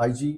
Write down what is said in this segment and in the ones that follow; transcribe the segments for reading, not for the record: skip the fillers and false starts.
IG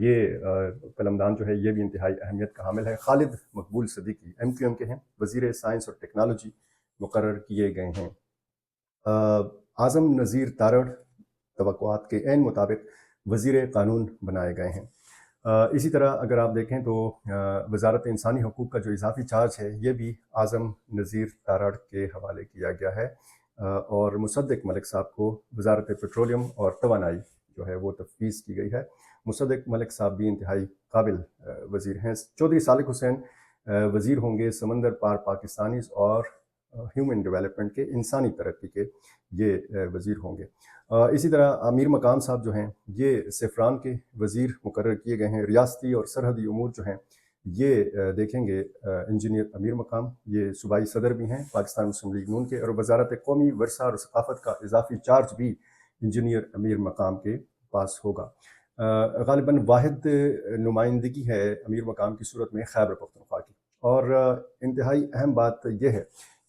یہ قلمدان جو ہے یہ بھی انتہائی اہمیت کا حامل ہے۔ خالد مقبول صدیقی MQM کے ہیں، وزیر سائنس اور ٹیکنالوجی مقرر کیے گئے ہیں۔ اعظم نذیر تارڑ توقعات کے عین مطابق وزیر قانون بنائے گئے ہیں۔ اسی طرح اگر آپ دیکھیں تو وزارت انسانی حقوق کا جو اضافی چارج ہے یہ بھی اعظم نذیر تارڑ کے حوالے کیا گیا ہے، اور مصدق ملک صاحب کو وزارت پیٹرولیم اور توانائی جو ہے وہ تفویض کی گئی ہے۔ مصدق ملک صاحب بھی انتہائی قابل وزیر ہیں۔ چودھری صالح حسین وزیر ہوں گے سمندر پار پاکستانیز اور ہیومن ڈیولپمنٹ کے، انسانی ترقی کے یہ وزیر ہوں گے۔ اسی طرح امیر مقام صاحب جو ہیں یہ سیفران کے وزیر مقرر کیے گئے ہیں۔ ریاستی اور سرحدی امور جو ہیں یہ دیکھیں گے انجینئر امیر مقام، یہ صوبائی صدر بھی ہیں پاکستان مسلم لیگ نون کے، اور وزارت قومی ورثہ اور ثقافت کا اضافی چارج بھی انجینئر امیر مقام کے پاس ہوگا۔ غالباً واحد نمائندگی ہے امیر مقام کی صورت میں خیبر پختونخوا کی، اور انتہائی اہم بات یہ ہے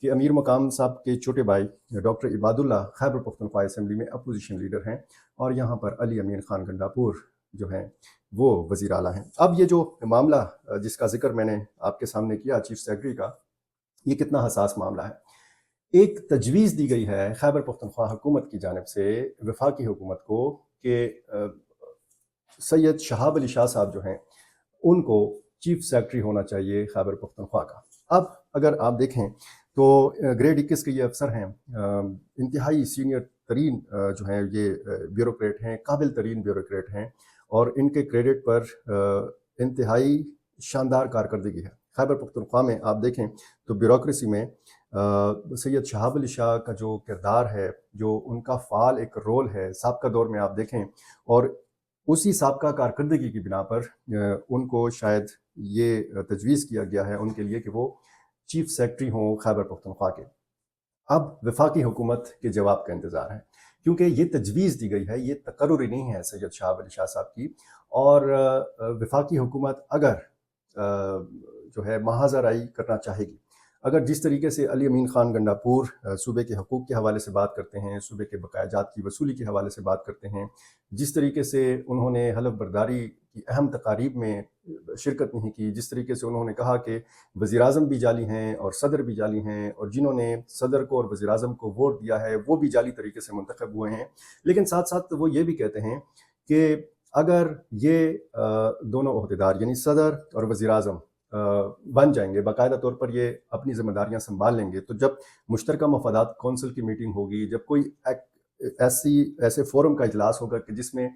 کہ امیر مقام صاحب کے چھوٹے بھائی ڈاکٹر عباد اللہ خیبر پختونخوا اسمبلی میں اپوزیشن لیڈر ہیں، اور یہاں پر علی امین خان گنڈاپور جو ہیں وہ وزیر اعلیٰ ہیں۔ اب یہ جو معاملہ جس کا ذکر میں نے آپ کے سامنے کیا چیف سیکرٹری کا، یہ کتنا حساس معاملہ ہے۔ ایک تجویز دی گئی ہے خیبر پختونخوا حکومت کی جانب سے وفاقی حکومت کو کہ سید شہاب علی شاہ صاحب جو ہیں ان کو چیف سیکرٹری ہونا چاہیے خیبر پختونخوا کا۔ اب اگر آپ دیکھیں تو گریڈ 21 کے یہ افسر ہیں، انتہائی سینئر ترین جو ہیں یہ بیوروکریٹ ہیں، قابل ترین بیوروکریٹ ہیں، اور ان کے کریڈٹ پر انتہائی شاندار کارکردگی ہے۔ خیبر پختونخوا میں آپ دیکھیں تو بیوروکریسی میں سید شہاب علی شاہ کا جو کردار ہے، جو ان کا فعال ایک رول ہے سابقہ دور میں آپ دیکھیں، اور اسی سابقہ کارکردگی کی بنا پر ان کو شاید یہ تجویز کیا گیا ہے ان کے لیے کہ وہ چیف سیکرٹری ہوں خیبر پختونخوا کے۔ اب وفاقی حکومت کے جواب کا انتظار ہے، کیونکہ یہ تجویز دی گئی ہے، یہ تقرری نہیں ہے سید شہاب علی شاہ صاحب کی، اور وفاقی حکومت اگر جو ہے محاذ رائی کرنا چاہے گی، اگر جس طریقے سے علی امین خان گنڈاپور صوبے کے حقوق کے حوالے سے بات کرتے ہیں، صوبے کے بقایا جات کی وصولی کے حوالے سے بات کرتے ہیں، جس طریقے سے انہوں نے حلف برداری کی اہم تقاریب میں شرکت نہیں کی، جس طریقے سے انہوں نے کہا کہ وزیر اعظم بھی جعلی ہیں اور صدر بھی جعلی ہیں، اور جنہوں نے صدر کو اور وزیر اعظم کو ووٹ دیا ہے وہ بھی جعلی طریقے سے منتخب ہوئے ہیں، لیکن ساتھ ساتھ وہ یہ بھی کہتے ہیں کہ اگر یہ دونوں عہدیدار یعنی صدر اور وزیر اعظم بن جائیں گے، باقاعدہ طور پر یہ اپنی ذمہ داریاں سنبھال لیں گے، تو جب مشترکہ مفادات کونسل کی میٹنگ ہوگی، جب کوئی ایسے فورم کا اجلاس ہوگا کہ جس میں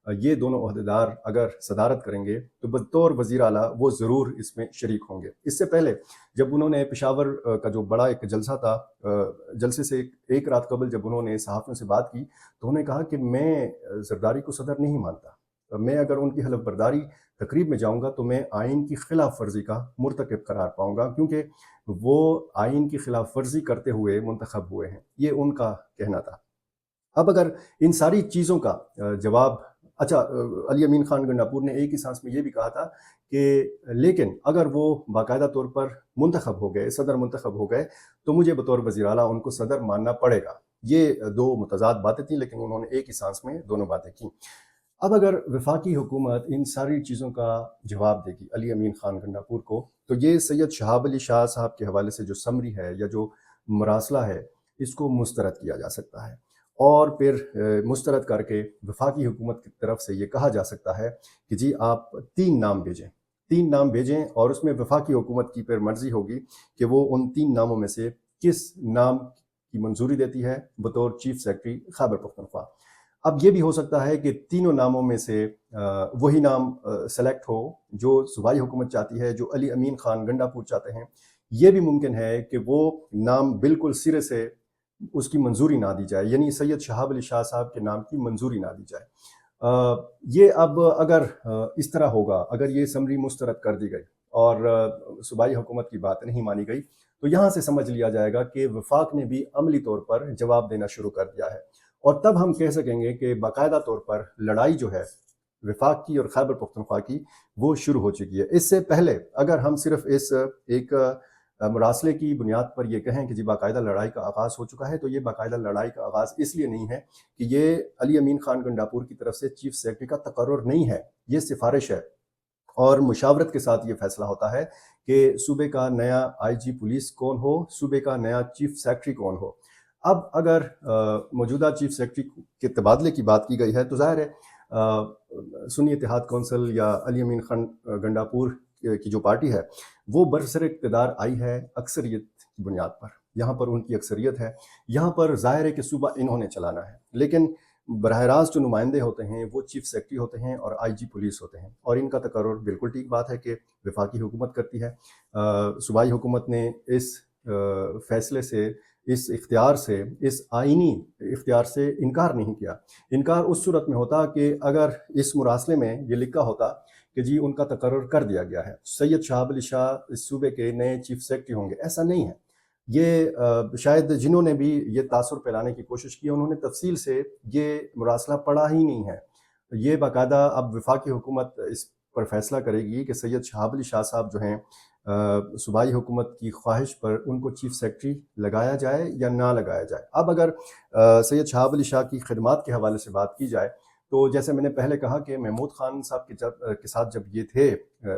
یہ دونوں عہدیدار اگر صدارت کریں گے تو بطور وزیر اعلیٰ وہ ضرور اس میں شریک ہوں گے۔ اس سے پہلے جب انہوں نے پشاور کا جو بڑا ایک جلسہ تھا، جلسے سے ایک رات قبل جب انہوں نے صحافیوں سے بات کی تو انہوں نے کہا کہ میں زرداری کو صدر نہیں مانتا، میں اگر ان کی حلف برداری تقریب میں جاؤں گا تو میں آئین کی خلاف ورزی کا مرتکب قرار پاؤں گا، کیونکہ وہ آئین کی خلاف ورزی کرتے ہوئے منتخب ہوئے ہیں، یہ ان کا کہنا تھا۔ اب اگر ان ساری چیزوں کا جواب، اچھا علی امین خان گنڈاپور نے ایک ہی سانس میں یہ بھی کہا تھا کہ لیکن اگر وہ باقاعدہ طور پر منتخب ہو گئے، صدر منتخب ہو گئے، تو مجھے بطور وزیر اعلیٰ ان کو صدر ماننا پڑے گا۔ یہ دو متضاد باتیں تھیں، لیکن انہوں نے ایک ہی سانس میں دونوں باتیں کی۔ اب اگر وفاقی حکومت ان ساری چیزوں کا جواب دے گی علی امین خان گنڈاپور کو، تو یہ سید شہاب علی شاہ صاحب کے حوالے سے جو سمری ہے یا جو مراسلہ ہے اس کو مسترد کیا جا سکتا ہے، اور پھر مسترد کر کے وفاقی حکومت کی طرف سے یہ کہا جا سکتا ہے کہ جی آپ 3 نام بھیجیں، اور اس میں وفاقی حکومت کی پھر مرضی ہوگی کہ وہ ان 3 ناموں میں سے کس نام کی منظوری دیتی ہے بطور چیف سیکرٹری خیبر پختونخوا۔ اب یہ بھی ہو سکتا ہے کہ تینوں ناموں میں سے وہی نام سلیکٹ ہو جو صوبائی حکومت چاہتی ہے، جو علی امین خان گنڈاپور چاہتے ہیں۔ یہ بھی ممکن ہے کہ وہ نام بالکل سرے سے اس کی منظوری نہ دی جائے، یعنی سید شہاب علی شاہ صاحب کے نام کی منظوری نہ دی جائے۔ یہ اب اگر اس طرح ہوگا، اگر یہ سمری مسترد کر دی گئی اور صوبائی حکومت کی بات نہیں مانی گئی، تو یہاں سے سمجھ لیا جائے گا کہ وفاق نے بھی عملی طور پر جواب دینا شروع کر دیا ہے، اور تب ہم کہہ سکیں گے کہ باقاعدہ طور پر لڑائی جو ہے وفاق کی اور خیبر پختونخوا کی وہ شروع ہو چکی ہے۔ اس سے پہلے اگر ہم صرف اس ایک مراسلے کی بنیاد پر یہ کہیں کہ جی باقاعدہ لڑائی کا آغاز ہو چکا ہے، تو یہ باقاعدہ لڑائی کا آغاز اس لیے نہیں ہے کہ یہ علی امین خان گنڈاپور کی طرف سے چیف سیکرٹری کا تقرر نہیں ہے، یہ سفارش ہے اور مشاورت کے ساتھ یہ فیصلہ ہوتا ہے کہ صوبے کا نیا آئی جی پولیس کون ہو، صوبے کا نیا چیف سیکرٹری کون ہو۔ اب اگر موجودہ چیف سیکرٹری کے تبادلے کی بات کی گئی ہے تو ظاہر ہے سنی اتحاد کونسل یا علی امین خان گنڈاپور کی جو پارٹی ہے وہ برسر اقتدار آئی ہے اکثریت کی بنیاد پر، یہاں پر ان کی اکثریت ہے، یہاں پر ظاہر ہے کہ صوبہ انہوں نے چلانا ہے، لیکن براہ راست جو نمائندے ہوتے ہیں وہ چیف سیکرٹری ہوتے ہیں اور آئی جی پولیس ہوتے ہیں، اور ان کا تقرر بالکل ٹھیک بات ہے کہ وفاقی حکومت کرتی ہے۔ صوبائی حکومت نے اس فیصلے سے، اس اختیار سے، اس آئینی اختیار سے انکار نہیں کیا۔ انکار اس صورت میں ہوتا کہ اگر اس مراسلے میں یہ لکھا ہوتا کہ جی ان کا تقرر کر دیا گیا ہے، سید شہاب علی شاہ اس صوبے کے نئے چیف سیکرٹری ہوں گے، ایسا نہیں ہے۔ یہ شاید جنہوں نے بھی یہ تاثر پھیلانے کی کوشش کی انہوں نے تفصیل سے یہ مراسلہ پڑھا ہی نہیں ہے۔ یہ باقاعدہ اب وفاقی حکومت اس پر فیصلہ کرے گی کہ سید شہاب علی شاہ صاحب جو ہیں صوبائی حکومت کی خواہش پر ان کو چیف سیکرٹری لگایا جائے یا نہ لگایا جائے۔ اب اگر سید شہاب علی شاہ کی خدمات کے حوالے سے بات کی جائے تو جیسے میں نے پہلے کہا کہ محمود خان صاحب کے ساتھ جب یہ تھے،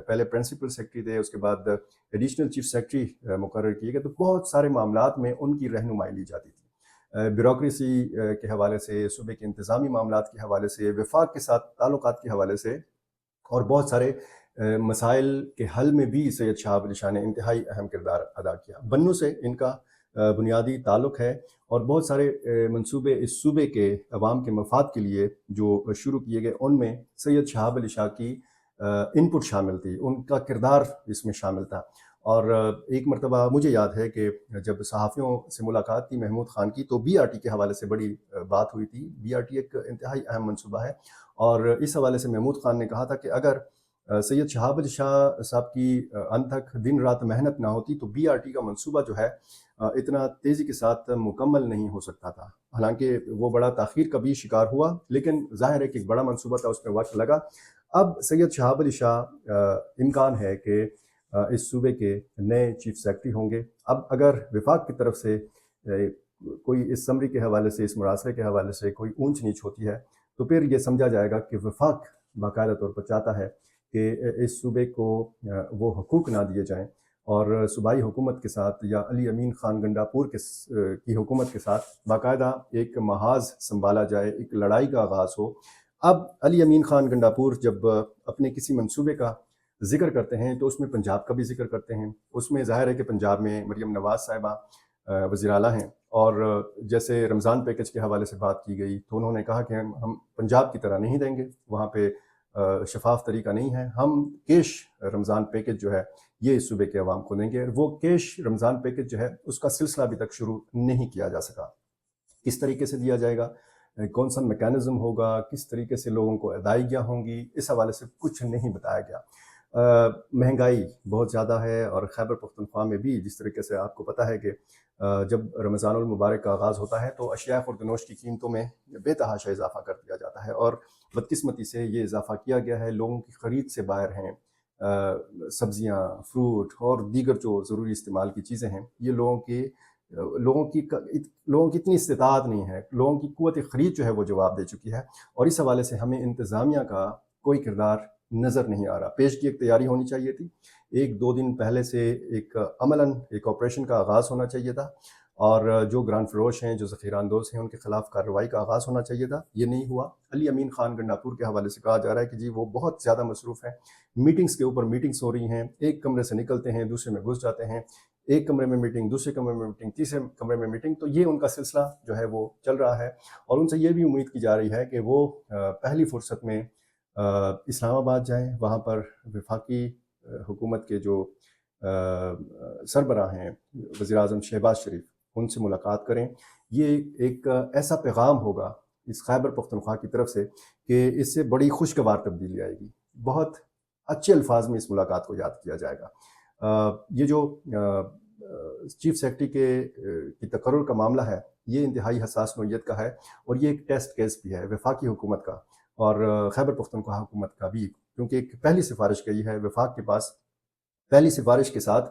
پہلے پرنسپل سیکرٹری تھے، اس کے بعد ایڈیشنل چیف سیکرٹری مقرر کیے گئے، تو بہت سارے معاملات میں ان کی رہنمائی لی جاتی تھی، بیوروکریسی کے حوالے سے، صوبے کے انتظامی معاملات کے حوالے سے، وفاق کے ساتھ تعلقات کے حوالے سے، اور بہت سارے مسائل کے حل میں بھی سید شہاب علی شاہ نے انتہائی اہم کردار ادا کیا۔ بنوں سے ان کا بنیادی تعلق ہے اور بہت سارے منصوبے اس صوبے کے عوام کے مفاد کے لیے جو شروع کیے گئے ان میں سید شہاب علی شاہ کی ان پٹ شامل تھی، ان کا کردار اس میں شامل تھا۔ اور ایک مرتبہ مجھے یاد ہے کہ جب صحافیوں سے ملاقات تھی محمود خان کی تو بی آر ٹی کے حوالے سے بڑی بات ہوئی تھی۔ بی آر ٹی ایک انتہائی اہم منصوبہ ہے اور اس حوالے سے محمود خان نے کہا تھا کہ اگر سید شہاب علی شاہ صاحب کی ان تک دن رات محنت نہ ہوتی تو بی آر ٹی کا منصوبہ جو ہے اتنا تیزی کے ساتھ مکمل نہیں ہو سکتا تھا۔ حالانکہ وہ بڑا تاخیر کا بھی شکار ہوا، لیکن ظاہر ہے کہ ایک بڑا منصوبہ تھا، اس میں وقت لگا۔ اب سید شہاب علی شاہ امکان ہے کہ اس صوبے کے نئے چیف سیکرٹری ہوں گے۔ اب اگر وفاق کی طرف سے کوئی اس سمری کے حوالے سے، اس مراسلے کے حوالے سے کوئی اونچ نیچ ہوتی ہے تو پھر یہ سمجھا جائے گا کہ وفاق باقاعدہ طور پر چاہتا ہے کہ اس صوبے کو وہ حقوق نہ دیے جائیں اور صوبائی حکومت کے ساتھ یا علی امین خان گنڈاپور کی حکومت کے ساتھ باقاعدہ ایک محاذ سنبھالا جائے، ایک لڑائی کا آغاز ہو۔ اب علی امین خان گنڈاپور جب اپنے کسی منصوبے کا ذکر کرتے ہیں تو اس میں پنجاب کا بھی ذکر کرتے ہیں، اس میں ظاہر ہے کہ پنجاب میں مریم نواز صاحبہ وزیر اعلیٰ ہیں، اور جیسے رمضان پیکج کے حوالے سے بات کی گئی تو انہوں نے کہا کہ ہم پنجاب کی طرح نہیں دیں گے، وہاں پہ شفاف طریقہ نہیں ہے، ہم کیش رمضان پیکج جو ہے یہ اس صوبے کے عوام کو دیں گے۔ وہ کیش رمضان پیکج جو ہے اس کا سلسلہ ابھی تک شروع نہیں کیا جا سکا، کس طریقے سے دیا جائے گا، کون سا میکانزم ہوگا، کس طریقے سے لوگوں کو ادائیگیاں ہوں گی، اس حوالے سے کچھ نہیں بتایا گیا۔ مہنگائی بہت زیادہ ہے اور خیبر پختونخوا میں بھی جس طریقے سے آپ کو پتہ ہے کہ جب رمضان المبارک کا آغاز ہوتا ہے تو اشیاء خوردنوش کی قیمتوں میں بے تحاشا اضافہ کر دیا جاتا ہے، اور بدقسمتی سے یہ اضافہ کیا گیا ہے، لوگوں کی خرید سے باہر ہیں۔ سبزیاں، فروٹ اور دیگر جو ضروری استعمال کی چیزیں ہیں، یہ لوگوں کی اتنی استطاعت نہیں ہے، لوگوں کی قوت خرید جو ہے وہ جواب دے چکی ہے، اور اس حوالے سے ہمیں انتظامیہ کا کوئی کردار نظر نہیں آ رہا۔ پیش کی ایک تیاری ہونی چاہیے تھی، 1-2 دن پہلے سے ایک عملاً ایک آپریشن کا آغاز ہونا چاہیے تھا، اور جو گرانٹ فروش ہیں، جو ذخیرہ اندوز ہیں، ان کے خلاف کارروائی کا آغاز ہونا چاہیے تھا، یہ نہیں ہوا۔ علی امین خان گنڈاپور کے حوالے سے کہا جا رہا ہے کہ جی وہ بہت زیادہ مصروف ہیں، میٹنگز کے اوپر میٹنگز ہو رہی ہیں، ایک کمرے سے نکلتے ہیں دوسرے میں گھس جاتے ہیں، ایک کمرے میں میٹنگ، دوسرے کمرے میں میٹنگ، تیسرے کمرے میں میٹنگ، تو یہ ان کا سلسلہ جو ہے وہ چل رہا ہے، اور ان سے یہ بھی امید کی جا رہی ہے کہ وہ پہلی فرصت میں اسلام آباد جائیں، وہاں پر وفاقی حکومت کے جو سربراہ ہیں وزیر اعظم شہباز شریف، ان سے ملاقات کریں۔ یہ ایک ایسا پیغام ہوگا اس خیبر پختونخوا کی طرف سے کہ اس سے بڑی خوشگوار تبدیلی آئے گی، بہت اچھے الفاظ میں اس ملاقات کو یاد کیا جائے گا۔ یہ جو چیف سیکرٹری کی تقرر کا معاملہ ہے یہ انتہائی حساس نوعیت کا ہے، اور یہ ایک ٹیسٹ کیس بھی ہے وفاقی حکومت کا اور خیبر پختونخوا حکومت کا بھی، کیونکہ ایک پہلی سفارش گئی ہے وفاق کے پاس، پہلی سفارش کے ساتھ